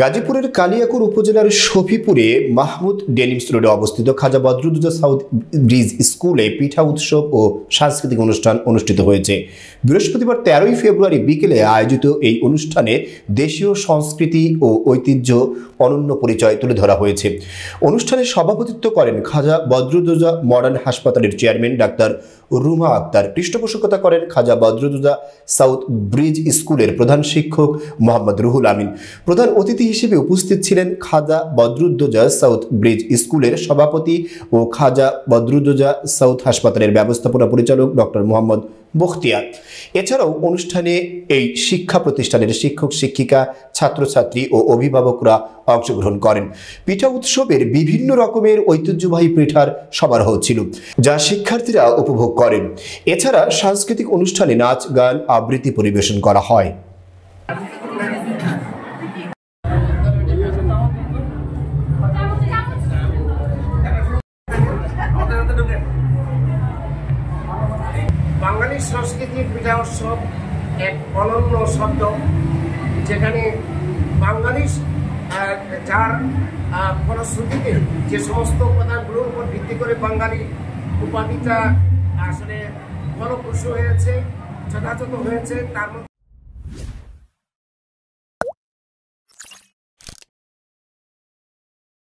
গাজীপুরের কালিয়াকৈর উপজেলার শফিপুরে মাহমুদ ডেনিমস রোডে অবস্থিত খাজা বদরুদ্দোজা সাউথ ব্রিজ স্কুলে পিঠা উৎসব ও সাংস্কৃতিক অনুষ্ঠান অনুষ্ঠিত হয়েছে। বৃহস্পতিবার 13 ফেব্রুয়ারি বিকেলে আয়োজিত এই অনুষ্ঠানে দেশীয় সংস্কৃতি ও ঐতিহ্য অনন্য পরিচয় তুলে ধরা হয়েছে। অনুষ্ঠানে সভাপতিত্ব করেন খাজা বদরুদ্দোজা মডার্ন হাসপাতালের চেয়ারম্যান ডাক্তার রুমা আক্তার। পৃষ্ঠপোষকতা করেন খাজা বদরুদ্দোজা সাউথ ব্রিজ স্কুলের প্রধান শিক্ষক মোহাম্মদ রুহুল আমিন। প্রধান অতিথি হিসেবে উপস্থিত ছিলেন খাজা বদরুদ্দোজা সাউথ ব্রিজ স্কুলের সভাপতি ও খাজা বদরুদ্দোজা সাউথ হাসপাতালের ব্যবস্থাপনা পরিচালক ডক্টর মোহাম্মদ বখতিয়ার। এছাড়াও অনুষ্ঠানে এই শিক্ষা প্রতিষ্ঠানের শিক্ষক শিক্ষিকা, ছাত্রছাত্রী ও অভিভাবকরা অংশগ্রহণ করেন। পিঠা উৎসবের বিভিন্ন রকমের ঐতিহ্যবাহী পিঠার সমারোহ ছিল, যা শিক্ষার্থীরা উপভোগ করেন। এছাড়া সাংস্কৃতিক অনুষ্ঠানে নাচ, গান, আবৃত্তি পরিবেশন করা হয়। বাঙালি সংস্কৃতির পিঠা উৎসব এক অনন্য শব্দ, যেখানে বাঙালি যার ফলশ্রুতিতে যে সমস্ত উপাদানগুলোর উপর ভিত্তি করে বাঙালি উপাধিটা আসলে ফলপ্রসূ হয়েছে, যথাযথ হয়েছে, তার মধ্যে